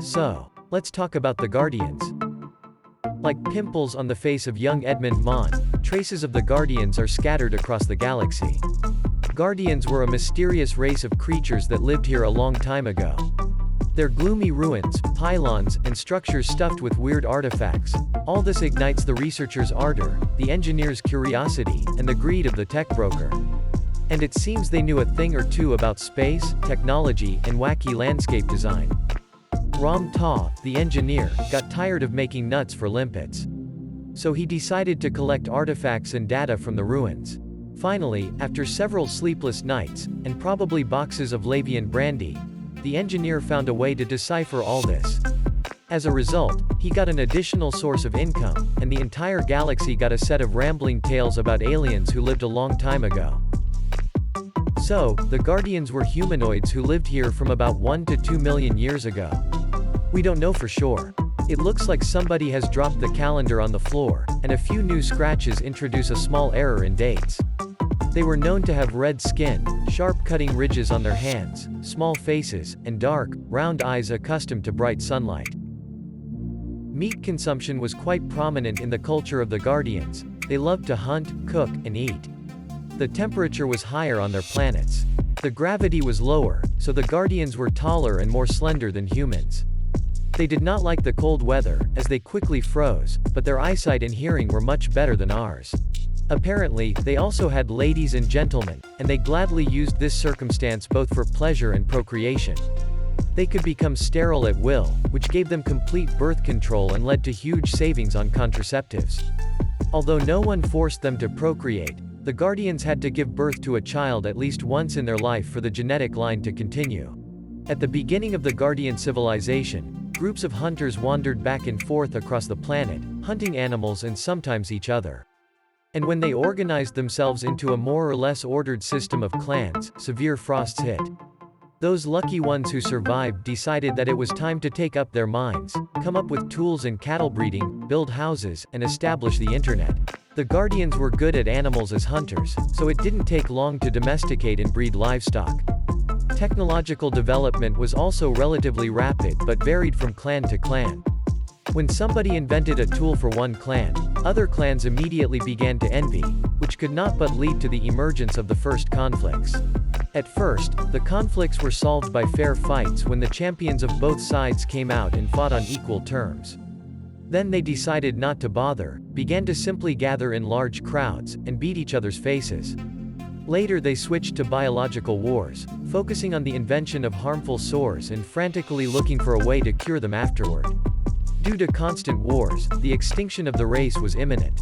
So, let's talk about the Guardians. Like pimples on the face of young Edmund Monn, traces of the Guardians are scattered across the galaxy. Guardians were a mysterious race of creatures that lived here a long time ago. Their gloomy ruins, pylons, and structures stuffed with weird artifacts. All this ignites the researcher's ardor, the engineer's curiosity, and the greed of the tech broker. And it seems they knew a thing or two about space, technology, and wacky landscape design. Ram Tah, the engineer, got tired of making nuts for limpets. So he decided to collect artifacts and data from the ruins. Finally, after several sleepless nights, and probably boxes of Lavian brandy, the engineer found a way to decipher all this. As a result, he got an additional source of income, and the entire galaxy got a set of rambling tales about aliens who lived a long time ago. So, the Guardians were humanoids who lived here from about 1 to 2 million years ago. We don't know for sure. It looks like somebody has dropped the calendar on the floor, and a few new scratches introduce a small error in dates. They were known to have red skin, sharp cutting ridges on their hands, small faces, and dark, round eyes accustomed to bright sunlight. Meat consumption was quite prominent in the culture of the Guardians. They loved to hunt, cook, and eat. The temperature was higher on their planets. The gravity was lower, so the Guardians were taller and more slender than humans. They did not like the cold weather, as they quickly froze, but their eyesight and hearing were much better than ours. Apparently, they also had ladies and gentlemen, and they gladly used this circumstance both for pleasure and procreation. They could become sterile at will, which gave them complete birth control and led to huge savings on contraceptives. Although no one forced them to procreate, the Guardians had to give birth to a child at least once in their life for the genetic line to continue. At the beginning of the Guardian civilization, groups of hunters wandered back and forth across the planet, hunting animals and sometimes each other. And when they organized themselves into a more or less ordered system of clans, severe frosts hit. Those lucky ones who survived decided that it was time to take up their mines, come up with tools and cattle breeding, build houses, and establish the internet. The Guardians were good at animals as hunters, so it didn't take long to domesticate and breed livestock. Technological development was also relatively rapid but varied from clan to clan. When somebody invented a tool for one clan, other clans immediately began to envy, which could not but lead to the emergence of the first conflicts. At first, the conflicts were solved by fair fights when the champions of both sides came out and fought on equal terms. Then they decided not to bother, began to simply gather in large crowds, and beat each other's faces. Later they switched to biological wars, focusing on the invention of harmful sores and frantically looking for a way to cure them afterward. Due to constant wars, the extinction of the race was imminent.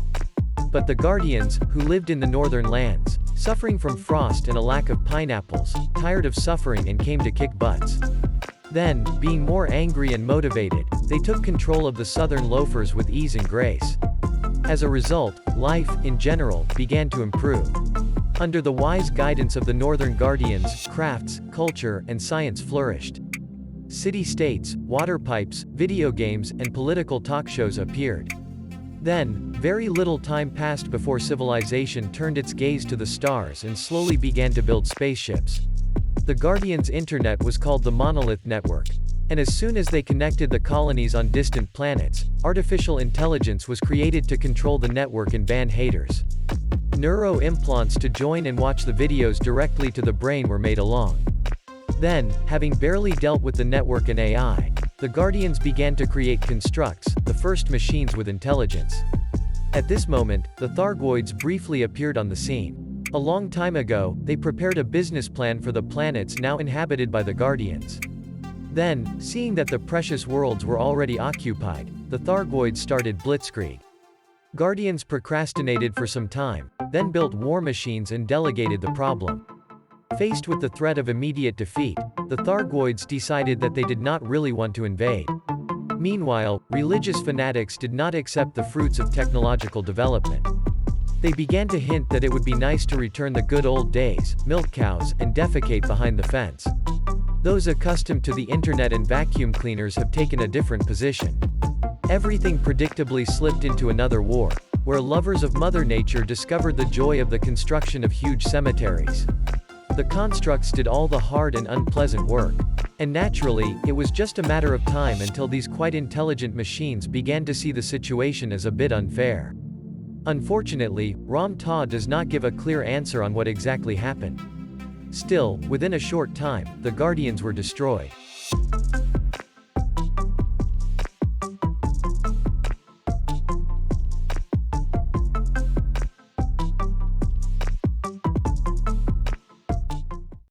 But the Guardians, who lived in the northern lands, suffering from frost and a lack of pineapples, tired of suffering and came to kick butts. Then, being more angry and motivated, they took control of the southern loafers with ease and grace. As a result, life, in general, began to improve. Under the wise guidance of the Northern Guardians, crafts, culture, and science flourished. City-states, water pipes, video games, and political talk shows appeared. Then, very little time passed before civilization turned its gaze to the stars and slowly began to build spaceships. The Guardians' internet was called the Monolith Network, and as soon as they connected the colonies on distant planets, artificial intelligence was created to control the network and ban haters. Neuro-implants to join and watch the videos directly to the brain were made along. Then, having barely dealt with the network and AI, the Guardians began to create constructs, the first machines with intelligence. At this moment, the Thargoids briefly appeared on the scene. A long time ago, they prepared a business plan for the planets now inhabited by the Guardians. Then, seeing that the precious worlds were already occupied, the Thargoids started blitzkrieg. Guardians procrastinated for some time, then built war machines and delegated the problem. Faced with the threat of immediate defeat, the Thargoids decided that they did not really want to invade. Meanwhile, religious fanatics did not accept the fruits of technological development. They began to hint that it would be nice to return the good old days, milk cows, and defecate behind the fence. Those accustomed to the internet and vacuum cleaners have taken a different position. Everything predictably slipped into another war, where lovers of Mother Nature discovered the joy of the construction of huge cemeteries. The constructs did all the hard and unpleasant work. And naturally, it was just a matter of time until these quite intelligent machines began to see the situation as a bit unfair. Unfortunately, Ram Tah does not give a clear answer on what exactly happened. Still, within a short time, the Guardians were destroyed.